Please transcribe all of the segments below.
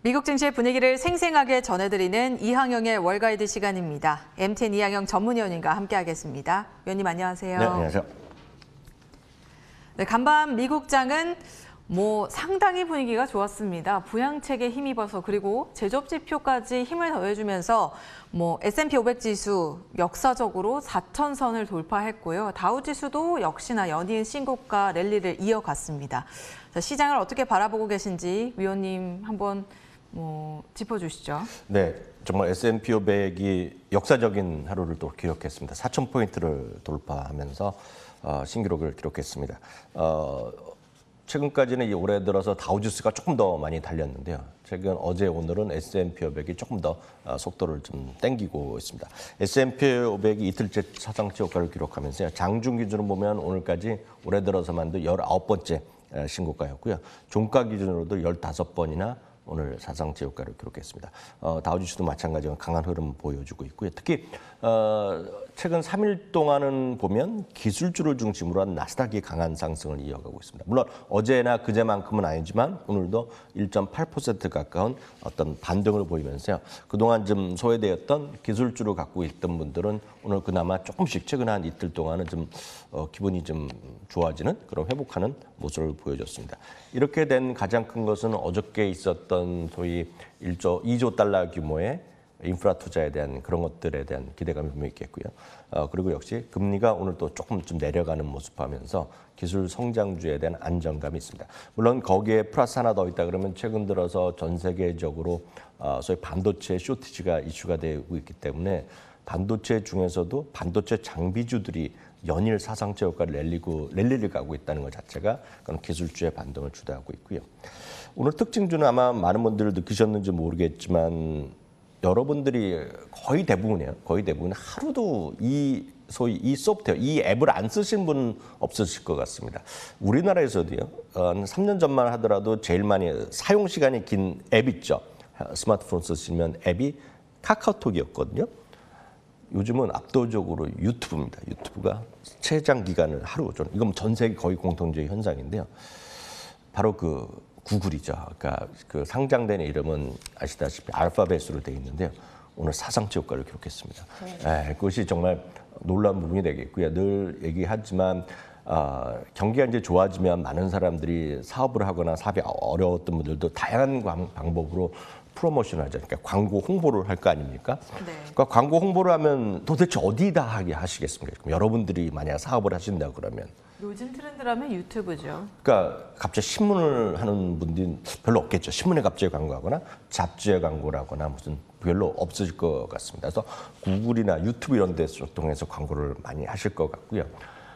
미국 증시의 분위기를 생생하게 전해드리는 이항영의 월가이드 시간입니다. MTN 이항영 전문위원님과 함께하겠습니다. 위원님 안녕하세요. 네, 안녕하세요. 네, 간밤 미국장은 상당히 분위기가 좋았습니다. 부양책에 힘입어서 그리고 제조업 지표까지 힘을 더해주면서 S&P 500 지수 역사적으로 4,000선을 돌파했고요. 다우 지수도 역시나 연이은 신고가 랠리를 이어갔습니다. 자, 시장을 어떻게 바라보고 계신지 위원님 한번 짚어주시죠. 네, 정말 S&P 500이 역사적인 하루를 또 기록했습니다. 4,000포인트를 돌파하면서 신기록을 기록했습니다. 최근까지는 올해 들어서 다우지수가 조금 더 많이 달렸는데요. 최근 어제 오늘은 S&P 500이 조금 더 속도를 좀 땡기고 있습니다. S&P 500이 이틀째 사상치 효과를 기록하면서요. 장중 기준으로 보면 오늘까지 올해 들어서만도 19번째 신고가였고요. 종가 기준으로도 15번이나 오늘 사상치 효과를 기록했습니다. 다우지수도 마찬가지로 강한 흐름 보여주고 있고요. 특히 최근 3일 동안은 보면 기술주를 중심으로 한 나스닥이 강한 상승을 이어가고 있습니다. 물론 어제나 그제만큼은 아니지만 오늘도 1.8% 가까운 어떤 반등을 보이면서요. 그동안 좀 소외되었던 기술주를 갖고 있던 분들은 오늘 그나마 조금씩 최근 한 이틀 동안은 좀 기분이 좀 좋아지는 그런 회복하는 모습을 보여줬습니다. 이렇게 된 가장 큰 것은 어저께 있었던 소위 2조 달러 규모의 인프라 투자에 대한 그런 것들에 대한 기대감이 분명히 있겠고요. 그리고 역시 금리가 오늘 또 조금 좀 내려가는 모습하면서 기술 성장주에 대한 안정감이 있습니다. 물론 거기에 플러스 하나 더 있다 그러면 최근 들어서 전 세계적으로 소위 반도체 쇼티지가 이슈가 되고 있기 때문에 반도체 중에서도 반도체 장비주들이 연일 사상치 효과를 랠리를 가고 있다는 것 자체가 그런 기술주의 반등을 주도하고 있고요. 오늘 특징주는 아마 많은 분들 느끼셨는지 모르겠지만 여러분들이 거의 대부분 하루도 이 소프트웨어, 이 앱을 안 쓰신 분 없으실 것 같습니다. 우리나라에서도요, 한 3년 전만 하더라도 제일 많이 사용 시간이 긴 앱 있죠. 스마트폰 쓰시면 앱이 카카오톡이었거든요. 요즘은 압도적으로 유튜브입니다. 유튜브가 최장 기간을 이건 전 세계 거의 공통적인 현상인데요. 바로 구글이죠. 그러니까 그 상장된 이름은 아시다시피 알파벳으로 되어 있는데요. 오늘 사상치 효과를 기록했습니다. 그것이 정말 놀라운 부분이 되겠고요. 늘 얘기하지만 경기가 이제 좋아지면 많은 사람들이 사업을 하거나 사업이 어려웠던 분들도 다양한 방법으로 프로모션을 하죠. 그러니까 광고 홍보를 할 거 아닙니까? 네. 그러니까 광고 홍보를 하면 도대체 어디다 하게 하시겠습니까? 그럼 여러분들이 만약 사업을 하신다 그러면 요즘 트렌드라면 유튜브죠. 그러니까 갑자기 신문을 하는 분들이 별로 없겠죠. 신문에 갑자기 광고하거나 잡지에 광고를 하거나 무슨 별로 없을 것 같습니다. 그래서 구글이나 유튜브 이런 데서 통해서 광고를 많이 하실 것 같고요.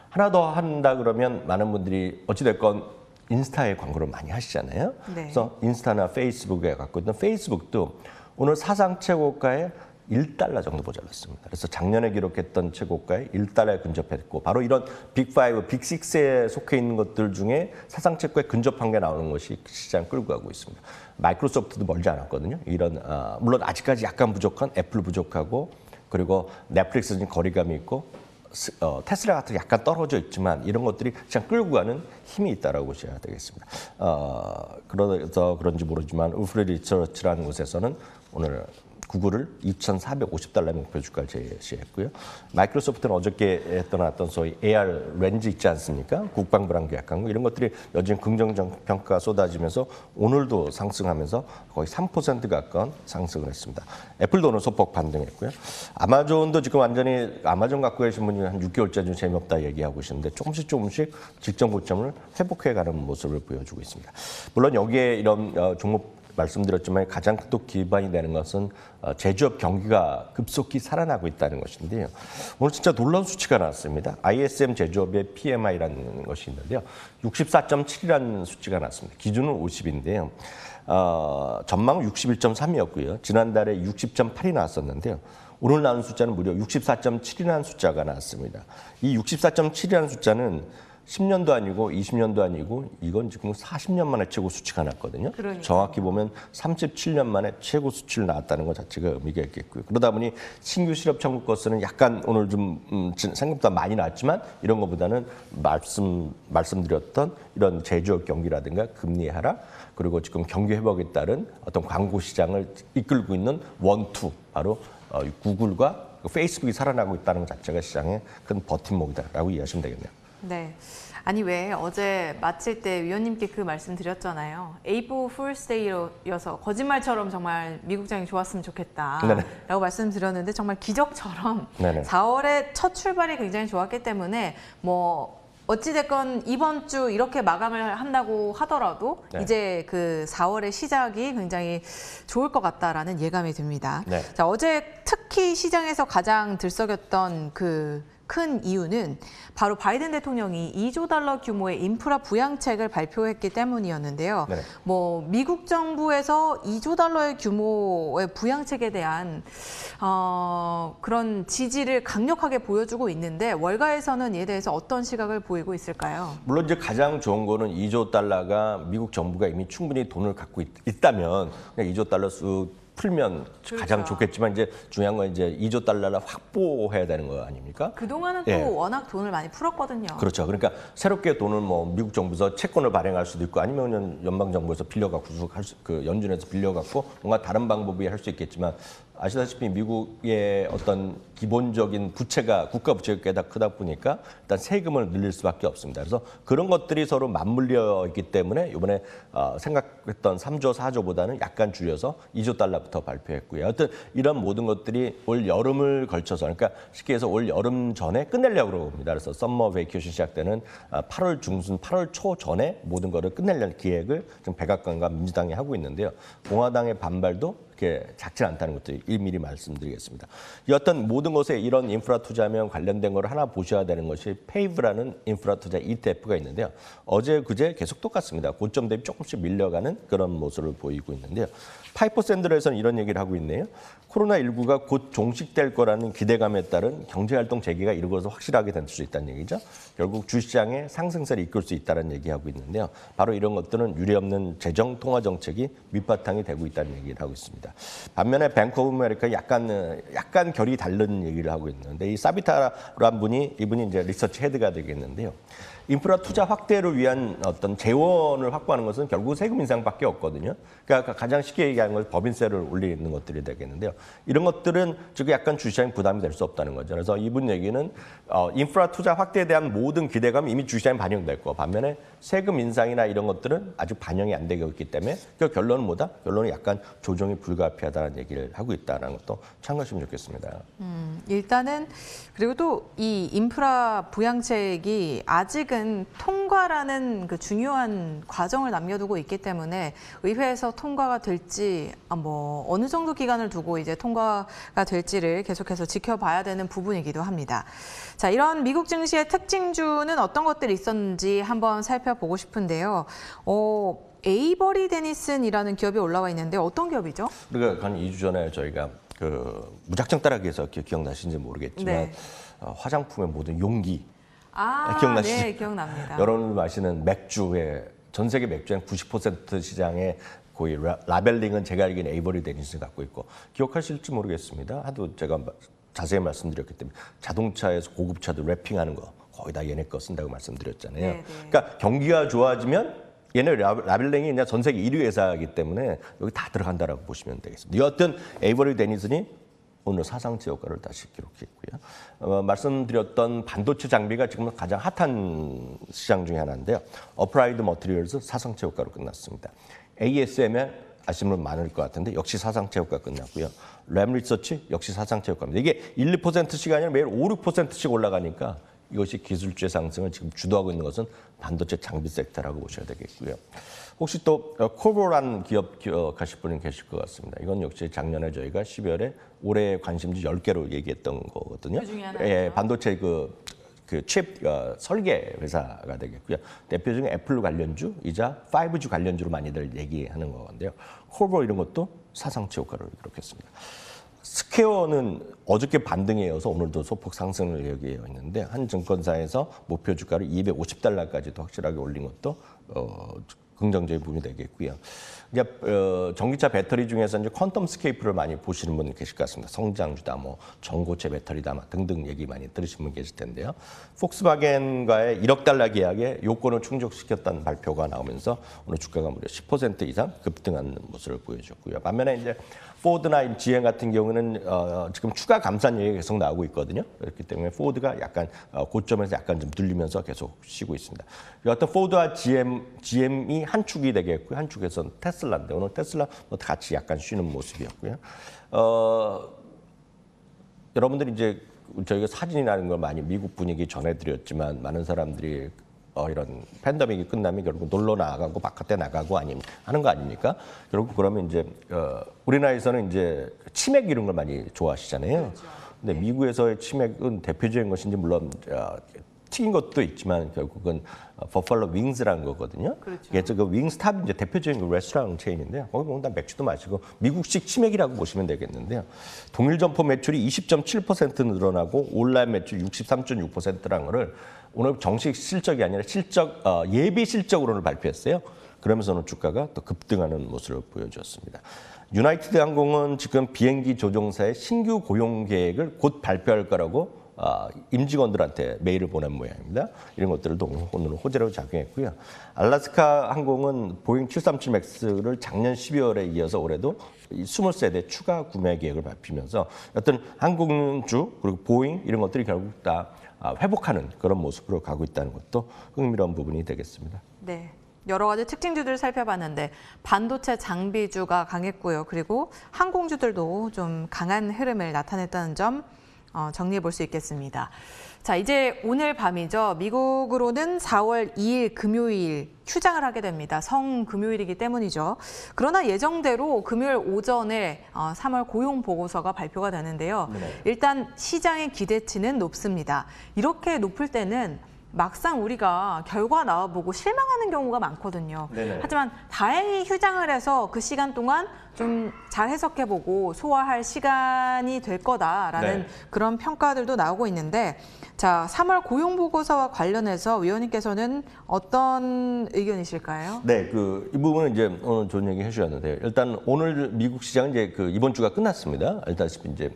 하나 더 한다 그러면 많은 분들이 어찌됐건 인스타에 광고를 많이 하시잖아요. 네. 그래서 인스타나 페이스북에 갖고 있는 페이스북도 오늘 사상 최고가에 $1 정도 모자랐습니다. 그래서 작년에 기록했던 최고가에 $1에 근접했고 바로 이런 빅5, 빅6에 속해 있는 것들 중에 사상 최고에 근접한 게 나오는 것이 시장 끌고 가고 있습니다. 마이크로소프트도 멀지 않았거든요. 이런 물론 아직까지 약간 부족한 애플 부족하고 그리고 넷플릭스는 거리감이 있고 테슬라 같은 게 약간 떨어져 있지만 이런 것들이 시장 끌고 가는 힘이 있다라고 보셔야 되겠습니다. 그래서 그런지 모르지만 울프리 리서치라는 곳에서는 오늘 구글을 $2,450 목표 주가를 제시했고요. 마이크로소프트는 어저께 떠났던 소위 AR 렌즈 있지 않습니까? 국방부랑 계약한 거 이런 것들이 여전히 긍정적 평가가 쏟아지면서 오늘도 상승하면서 거의 3% 가까운 상승을 했습니다. 애플도 오늘 소폭 반등했고요. 아마존도 지금 완전히 아마존 갖고 계신 분이 한 6개월째 좀 재미없다 얘기하고 계시는데 조금씩 직전 고점을 회복해가는 모습을 보여주고 있습니다. 물론 여기에 이런 종목 말씀드렸지만 가장 또 기반이 되는 것은 제조업 경기가 급속히 살아나고 있다는 것인데요. 오늘 진짜 놀라운 수치가 나왔습니다. ISM 제조업의 PMI라는 것이 있는데요. 64.7이라는 수치가 나왔습니다. 기준은 50인데요. 전망은 61.3이었고요. 지난달에 60.8이 나왔었는데요. 오늘 나온 숫자는 무려 64.7이라는 숫자가 나왔습니다. 이 64.7이라는 숫자는 10년도 아니고 20년도 아니고 이건 지금 40년 만에 최고 수치가 났거든요. 그러니까요. 정확히 보면 37년 만에 최고 수치를 나왔다는 것 자체가 의미가 있겠고요. 그러다 보니 신규 실업 청구 건수는 약간 오늘 좀 생각보다 많이 나왔지만 이런 것보다는 말씀드렸던 이런 제조업 경기라든가 금리 하락 그리고 지금 경기 회복에 따른 어떤 광고 시장을 이끌고 있는 원투 바로 구글과 페이스북이 살아나고 있다는 것 자체가 시장의 큰 버팀목이다라고 이해하시면 되겠네요. 네. 아니 왜 어제 마칠 때 위원님께 그 말씀 드렸잖아요. April Fool's Day여서 거짓말처럼 정말 미국장이 좋았으면 좋겠다 네네. 라고 말씀드렸는데 정말 기적처럼 네네. 4월에 첫 출발이 굉장히 좋았기 때문에 뭐 어찌됐건 이번 주 이렇게 마감을 한다고 하더라도 네. 이제 그 4월의 시작이 굉장히 좋을 것 같다라는 예감이 듭니다. 네. 자, 어제 특히 시장에서 가장 들썩였던 그 큰 이유는 바로 바이든 대통령이 2조 달러 규모의 인프라 부양책을 발표했기 때문이었는데요. 네. 뭐 미국 정부에서 2조 달러의 규모의 부양책에 대한 그런 지지를 강력하게 보여주고 있는데 월가에서는 이에 대해서 어떤 시각을 보이고 있을까요? 물론 이제 가장 좋은 거는 2조 달러가 미국 정부가 이미 충분히 돈을 갖고 있다면 그냥 2조 달러 수 풀면 가장 그렇죠. 좋겠지만 이제 중요한 건 이제 2조 달러를 확보해야 되는 거 아닙니까? 그동안은 또 예. 워낙 돈을 많이 풀었거든요. 그렇죠. 그러니까 새롭게 돈을 뭐 미국 정부에서 채권을 발행할 수도 있고 아니면 연방 정부에서 빌려갖고 그 연준에서 빌려갖고 뭔가 다른 방법이 할 수 있겠지만 아시다시피 미국의 어떤 기본적인 부채가 국가 부채가 꽤나 크다 보니까 일단 세금을 늘릴 수밖에 없습니다. 그래서 그런 것들이 서로 맞물려 있기 때문에 이번에 생각했던 3조, 4조보다는 약간 줄여서 2조 달러부터 발표했고요. 하여튼 이런 모든 것들이 올 여름을 걸쳐서 그러니까 쉽게 해서 올 여름 전에 끝내려고 그럽니다. 그래서 썸머 베이케이션 시작되는 8월 중순, 8월 초 전에 모든 것을 끝내려는 기획을 지금 백악관과 민주당이 하고 있는데요. 공화당의 반발도 그렇게 작지 않다는 것도 일미리 말씀드리겠습니다. 이 어떤 모든 것에 이런 인프라 투자면 관련된 걸 하나 보셔야 되는 것이 페이브라는 인프라 투자 ETF가 있는데요. 어제 그제 계속 똑같습니다. 고점 대비 조금씩 밀려가는 그런 모습을 보이고 있는데요. 파이퍼 샌들에서는 이런 얘기를 하고 있네요. 코로나19가 곧 종식될 거라는 기대감에 따른 경제활동 재개가 이루어져서 확실하게 될 수 있다는 얘기죠. 결국 주시장의 상승세를 이끌 수 있다는 얘기하고 있는데요. 바로 이런 것들은 유례없는 재정 통화 정책이 밑바탕이 되고 있다는 얘기를 하고 있습니다. 반면에 뱅크 오브 아메리카 약간 결이 다른 얘기를 하고 있는데 이 사비타라는 분이 이분이 이제 리서치 헤드가 되겠는데요. 인프라 투자 확대를 위한 어떤 재원을 확보하는 것은 결국 세금 인상밖에 없거든요. 그러니까 가장 쉽게 얘기하는 건 법인세를 올리는 것들이 되겠는데요. 이런 것들은 지금 약간 주시장에 부담이 될 수 없다는 거죠. 그래서 이분 얘기는 인프라 투자 확대에 대한 모든 기대감이 이미 주시장에 반영될 거. 반면에 세금 인상이나 이런 것들은 아직 반영이 안 되고 있기 때문에 그 결론은 뭐다? 결론은 약간 조정이 불가피하다는 얘기를 하고 있다는 것도 참고하시면 좋겠습니다. 일단은 그리고 또 이 인프라 부양책이 아직은 통과라는 그 중요한 과정을 남겨두고 있기 때문에 의회에서 통과가 될지 뭐 어느 정도 기간을 두고 이제 통과가 될지를 계속해서 지켜봐야 되는 부분이기도 합니다. 자, 이런 미국 증시의 특징주는 어떤 것들이 있었는지 한번 살펴보고 싶은데요. 에이버리 데니슨이라는 기업이 올라와 있는데 어떤 기업이죠? 우리가 한 2주 전에 저희가 그 무작정 따라기에서 기억나시는지 모르겠지만 네. 화장품의 모든 용기 기억나시죠? 네, 기억납니다. 여러분들 마시는 맥주의 전 세계 맥주의 90% 시장의 거의 라벨링은 제가 알기로는 에이버리 데니슨이 갖고 있고 기억하실지 모르겠습니다. 하도 제가 자세히 말씀드렸기 때문에 자동차에서 고급차도 랩핑하는 거 거의 다 얘네 거 쓴다고 말씀드렸잖아요. 네, 네. 그러니까 경기가 좋아지면 얘네 라벨링이 그냥 전 세계 1위 회사이기 때문에 여기 다 들어간다라고 보시면 되겠습니다. 여하튼 에이버리 데니슨이 오늘 사상치 효과를 다시 기록했고요. 말씀드렸던 반도체 장비가 지금 가장 핫한 시장 중에 하나인데요. 어플라이드 머티리얼스 사상치 효과로 끝났습니다. ASML 아시는 분 많을 것 같은데 역시 사상치 효과 끝났고요. 램 리서치 역시 사상치 효과입니다. 이게 1, 2%씩 아니라 매일 5, 6%씩 올라가니까 이것이 기술주의 상승을 지금 주도하고 있는 것은 반도체 장비 섹터라고 보셔야 되겠고요. 혹시 또 코보라는 기업 기억하실 분이 계실 것 같습니다. 이건 역시 작년에 저희가 12월에 올해 관심주 10개로 얘기했던 거거든요. 그중에 하나죠. 예, 반도체 칩 설계 회사가 되겠고요. 대표적인 애플 관련주이자 5G 관련주로 많이들 얘기하는 건데요. 코보 이런 것도 사상치 효과를 기록했습니다. 스퀘어는 어저께 반등에 이어서 오늘도 소폭 상승을 예고되어 있는데 한 증권사에서 목표 주가를 250달러까지도 확실하게 올린 것도 긍정적인 부분이 되겠고요. 이제 전기차 배터리 중에서 이제 퀀텀 스케이프를 많이 보시는 분 계실 것 같습니다. 성장주다, 뭐 전고체 배터리다, 등등 얘기 많이 들으신 분 계실 텐데요. 폭스바겐과의 1억 달러 계약에 요건을 충족시켰다는 발표가 나오면서 오늘 주가가 무려 10% 이상 급등하는 모습을 보여줬고요. 반면에 이제 포드나 GM 같은 경우는 지금 추가 감산 얘기가 계속 나오고 있거든요. 그렇기 때문에 포드가 약간 고점에서 약간 좀 들리면서 계속 쉬고 있습니다. 어떤 포드와 GM이 한 축이 되겠고요. 한 축에서는 테슬라인데 오늘 테슬라 같이 약간 쉬는 모습이었고요. 여러분들이 이제 저희가 사진이라는 걸 많이 미국 분위기 전해드렸지만 많은 사람들이 이런 팬데믹이 끝나면 결국 놀러 나가고 바깥에 나가고 아니면 하는 거 아닙니까? 결국 그러면 이제 우리나라에서는 이제 치맥 이런 걸 많이 좋아하시잖아요. 그렇죠. 근데 미국에서의 치맥은 대표적인 것인지 물론 튀긴 것도 있지만 결국은 버팔로 윙스라는 거거든요. 그렇죠. 이게 그 윙스탑이 이제 대표적인 그 레스토랑 체인인데요. 거기 보면 다 맥주도 마시고 미국식 치맥이라고 보시면 되겠는데요. 동일 점포 매출이 20.7% 늘어나고 온라인 매출 63.6%라는 거를 오늘 정식 실적이 아니라 예비 실적으로는 발표했어요. 그러면서 오늘 주가가 또 급등하는 모습을 보여주었습니다. 유나이티드 항공은 지금 비행기 조종사의 신규 고용 계획을 곧 발표할 거라고 임직원들한테 메일을 보낸 모양입니다. 이런 것들도 오늘 호재로 작용했고요. 알래스카 항공은 보잉 737 맥스를 작년 12월에 이어서 올해도 20세대 추가 구매 계획을 밝히면서 어떤 항공주 그리고 보잉 이런 것들이 결국 다 회복하는 그런 모습으로 가고 있다는 것도 흥미로운 부분이 되겠습니다. 네. 여러 가지 특징주들 살펴봤는데 반도체 장비주가 강했고요. 그리고 항공주들도 좀 강한 흐름을 나타냈다는 점 정리해 볼 수 있겠습니다. 자, 이제 오늘 밤이죠. 미국으로는 4월 2일 금요일 휴장을 하게 됩니다. 성금요일이기 때문이죠. 그러나 예정대로 금요일 오전에 3월 고용 보고서가 발표가 되는데요. 네. 일단 시장의 기대치는 높습니다. 이렇게 높을 때는 막상 우리가 결과 나와보고 실망하는 경우가 많거든요. 네네. 하지만 다행히 휴장을 해서 그 시간 동안 좀 잘 해석해보고 소화할 시간이 될 거다라는 네. 그런 평가들도 나오고 있는데 자, 3월 고용보고서와 관련해서 위원님께서는 어떤 의견이실까요? 네, 이 부분은 이제 오늘 좋은 얘기 해주셨는데요. 일단 오늘 미국 시장은 이제 이번 주가 끝났습니다. 알다시피 이제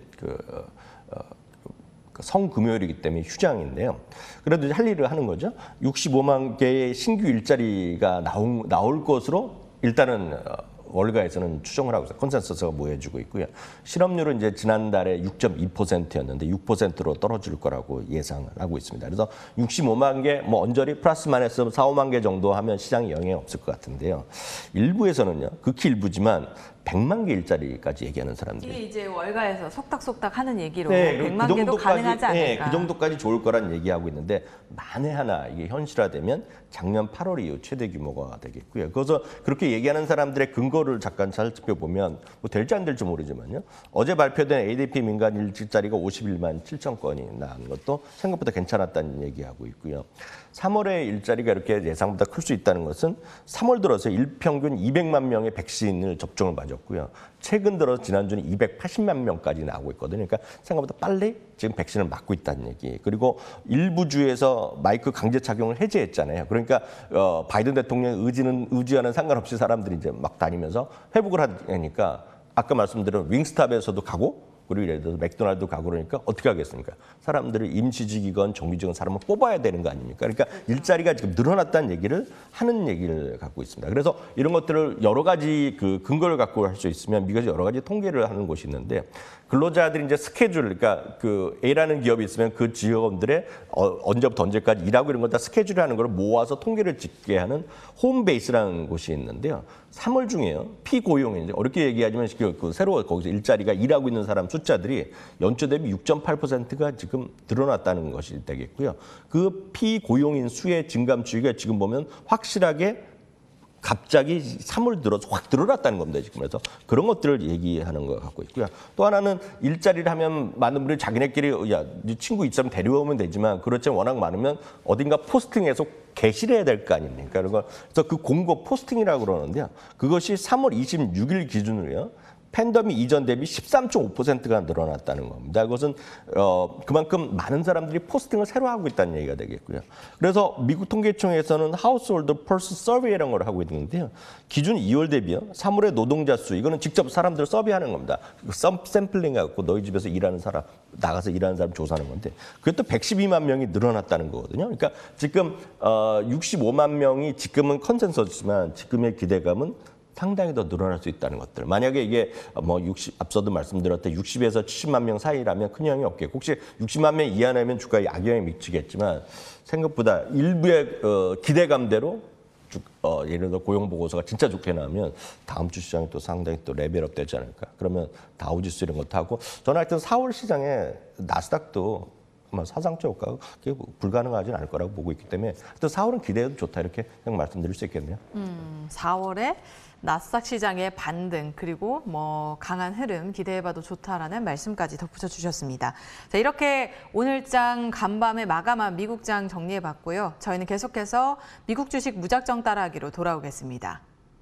성금요일이기 때문에 휴장인데요. 그래도 할 일을 하는 거죠. 65만 개의 신규 일자리가 나올 것으로 일단은 월가에서는 추정을 하고 있어요. 컨센서스가 모여지고 있고요. 실업률은 이제 지난달에 6.2%였는데 6%로 떨어질 거라고 예상을 하고 있습니다. 그래서 65만 개, 언저리 플러스 마이너스 4, 5만 개 정도 하면 시장에 영향이 없을 것 같은데요. 일부에서는요, 극히 일부지만 100만 개 일자리까지 얘기하는 사람들이. 이게 이제 월가에서 속닥속닥 하는 얘기로 네, 100만 개도 가능하지 않을까. 네, 그 정도까지 좋을 거란 얘기하고 있는데 만에 하나 이게 현실화되면 작년 8월 이후 최대 규모가 되겠고요. 그래서 그렇게 얘기하는 사람들의 근거를 잠깐 살펴보면 될지 안 될지 모르지만요. 어제 발표된 ADP 민간 일자리가 51만 7천 건이 나온 것도 생각보다 괜찮았다는 얘기하고 있고요. 3월에 일자리가 이렇게 예상보다 클 수 있다는 것은 3월 들어서 일평균 200만 명의 백신을 접종을 맞았고요. 최근 들어 지난주는 280만 명까지 나오고 있거든요. 그러니까 생각보다 빨리 지금 백신을 맞고 있다는 얘기. 그리고 일부 주에서 마스크 강제 착용을 해제했잖아요. 그러니까 바이든 대통령의 의지와는 상관없이 사람들이 이제 막 다니면서 회복을 하니까 아까 말씀드린 윙스탑에서도 가고 그리고 예를 들어서 맥도날드 가고 그러니까 어떻게 하겠습니까? 사람들을 임시직이건 정규직은 사람을 뽑아야 되는 거 아닙니까? 그러니까 일자리가 지금 늘어났다는 얘기를 하는 얘기를 갖고 있습니다. 그래서 이런 것들을 여러 가지 근거를 갖고 할 수 있으면 미국에서 여러 가지 통계를 하는 곳이 있는데 근로자들이 이제 스케줄, 그러니까 A라는 기업이 있으면 그 직원들의 언제부터 언제까지 일하고 이런 걸 다 스케줄하는 걸 모아서 통계를 짓게 하는 홈베이스라는 곳이 있는데요. 3월 중에요. 피고용인데 어렵게 얘기하지만 새로 거기서 일자리가 일하고 있는 사람 숫자들이 연초 대비 6.8%가 지금 늘어났다는 것이 되겠고요. 그 피고용인 수의 증감 추이가 지금 보면 확실하게 갑자기 3월 들어서 확 늘어났다는 겁니다. 지금 그래서 그런 것들을 얘기하는 것 같고 있고요. 또 하나는 일자리를 하면 많은 분들이 자기네끼리 야, 네 친구 있으면 데려오면 되지만 그렇지만 워낙 많으면 어딘가 포스팅해서 게시를 해야 될 거 아닙니까? 그래서 그 공고 포스팅이라고 그러는데요. 그것이 3월 26일 기준으로요. 팬데믹 이전 대비 13.5%가 늘어났다는 겁니다. 그것은 그만큼 많은 사람들이 포스팅을 새로 하고 있다는 얘기가 되겠고요. 그래서 미국 통계청에서는 하우스홀드 펄스 서베이라는 걸 하고 있는데요. 기준 2월 대비요. 3월의 노동자 수, 이거는 직접 사람들을 서비하는 겁니다. 샘플링 해갖고 너희 집에서 일하는 사람, 나가서 일하는 사람 조사하는 건데 그것도 112만 명이 늘어났다는 거거든요. 그러니까 지금 65만 명이 지금은 컨센서스지만 지금의 기대감은 상당히 더 늘어날 수 있다는 것들. 만약에 이게 앞서도 말씀드렸듯 60에서 70만 명 사이라면 큰 영향이 없겠고 혹시 60만 명 이하라면 주가에 악영향이 미치겠지만 생각보다 일부의 기대감대로 예를 들어 고용 보고서가 진짜 좋게 나오면 다음 주 시장이 또 상당히 또 레벨업 되지 않을까. 그러면 다우지수 이런 것도 하고 저는 하여튼 4월 시장에 나스닥도 아마 사상적 효과가 불가능하지는 않을 거라고 보고 있기 때문에 또 4월은 기대해도 좋다 이렇게 그냥 말씀드릴 수 있겠네요. 4월에 나스닥 시장의 반등 그리고 강한 흐름 기대해봐도 좋다라는 말씀까지 덧붙여 주셨습니다. 자, 이렇게 오늘장 간밤에 마감한 미국장 정리해봤고요. 저희는 계속해서 미국 주식 무작정 따라하기로 돌아오겠습니다.